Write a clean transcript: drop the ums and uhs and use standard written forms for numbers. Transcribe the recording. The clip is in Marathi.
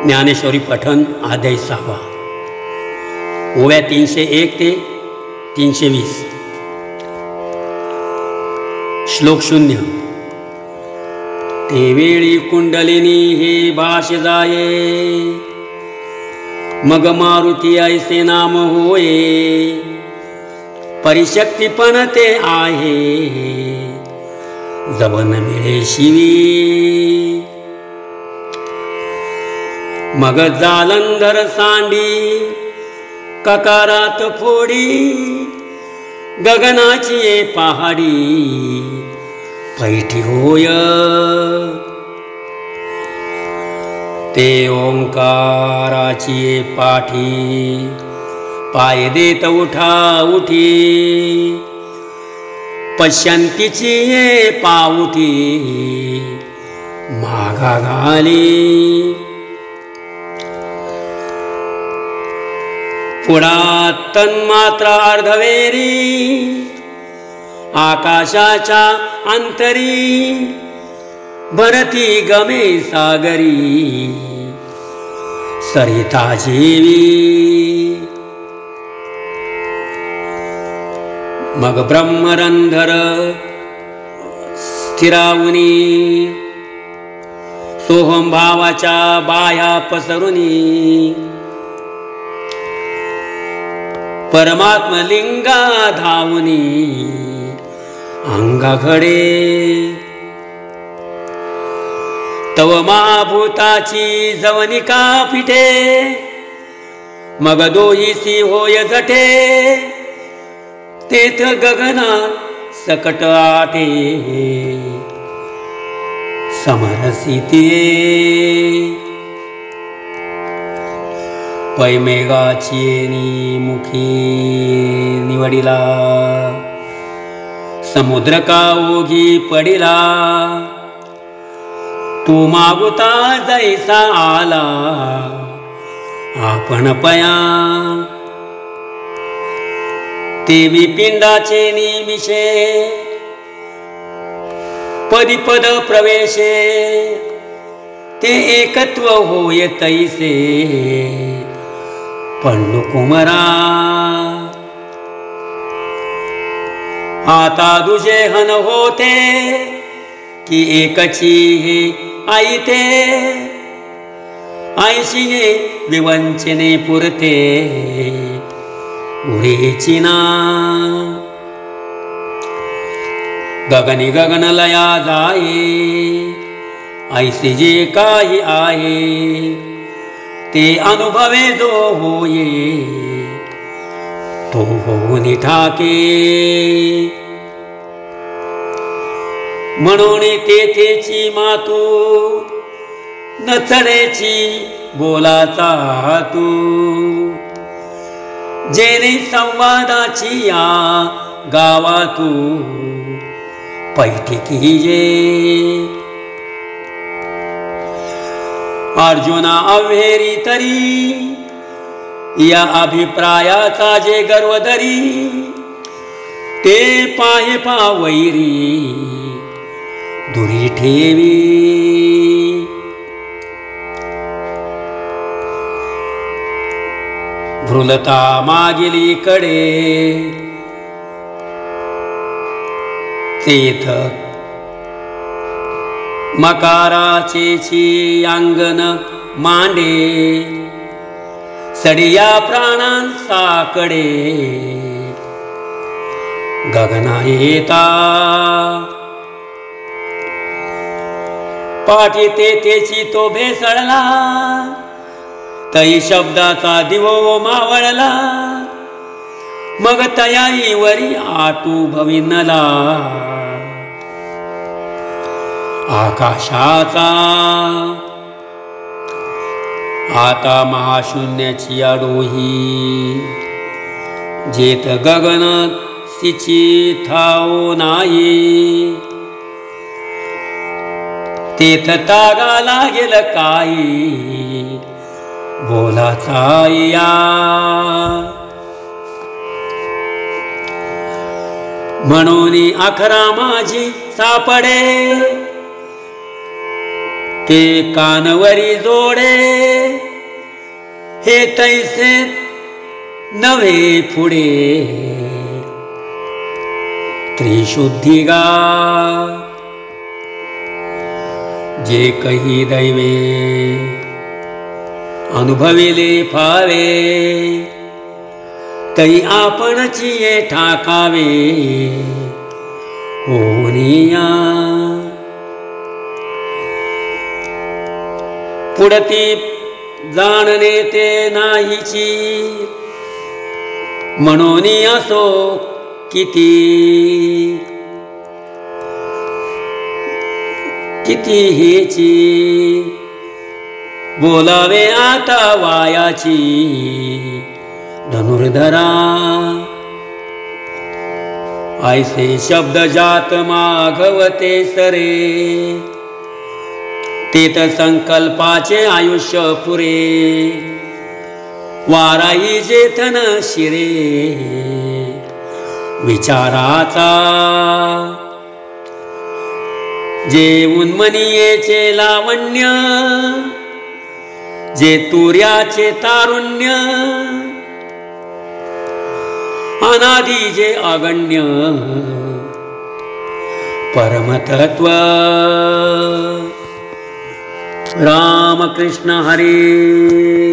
ज्ञानेश्वरी पठण अध्याय 6 ओव्या 301 ते 320 श्लोक 0 ते वेळी कुंडलिनी हे भाष जाये मग मारुती ऐसे नाम होये परिशक्ती पण ते आहे जवन मिळे शिवी मग जालंधर सांडी ककारात फोडी गगनाची पहाडी पैठी होय ते ओंकाराची पाठी पाय देत उठा उठी पश्यंतीची पाऊठी मागा घाली पुढा तन्मात्रा अर्धवेरी आकाशाच्या अंतरी भरती गमे सागरी सरिता जेवी मग ब्रह्मरंधर स्थिरावुनी सोहम भावाच्या बाह्या पसरुनी परमात्म लिंगा धावुनी अंगाकडे तव महाभूताची जवनिका फिटे मग दोहीसी होय जटे तेथ गगना सकट आटे समरसिते पैमेघाची मुखी निवडिला समुद्र का ओघी पडिला तू मागुता जैसा आला आपण पया तेवी पिंडाचे निमिषे पदी पद प्रवेशे ते एकत्व होय तैसे पंडू कुमरा आता दुजे हन होते की एकची हे आईते आईशिने विवंचने पुरते उडीची ना गगनी गगन लया जाये ऐसे जे काही आहे ते अनुभवे जो होये तो होऊन ठाके म्हणून तेथेची मातू नचडेची बोलाचा तू जेने संवादाची या गावातू पैठकी जे अर्जुना अव्हेरी तरी या अभिप्रायाचा जे गर्वधरी ते पाहे पावैरी दुरी ठेवी भ्रुलता मागिली कडे तेथ मकाराचे अंगण मांडे सडिया प्राणांसाकडे गगना येता पाठी तेथेची तो भेसळला तई शब्दाचा दिवो मावळला मग तयाईवरी आटू भविनला आकाशाचा आता महाशून्याची आडोही जेथ गगन सिची ठाओ नाही तेथ तागा लागेल काही बोलाचा या म्हणून अखरा माझी सापडे ते कानवरी जोडे हे तैसे नवे पुढे त्रिशुद्धी गा जे कही दैवे अनुभविले फावे तै आपणची ये ठाकावे होनिया पुढती जाणणे ते नाहीची म्हणून असो किती किती हेची बोलावे आता वायाची धनुर्धरा ऐसे शब्द जात माघवते सरे तेत संकल्पाचे आयुष्य पुरे वाराही जेथन शिरे विचाराचा जे उन्मनीयेचे लावण्य जे तुर्याचे तारुण्य अनादि जे अगण्य परमतत्व रामकृष्ण हरी।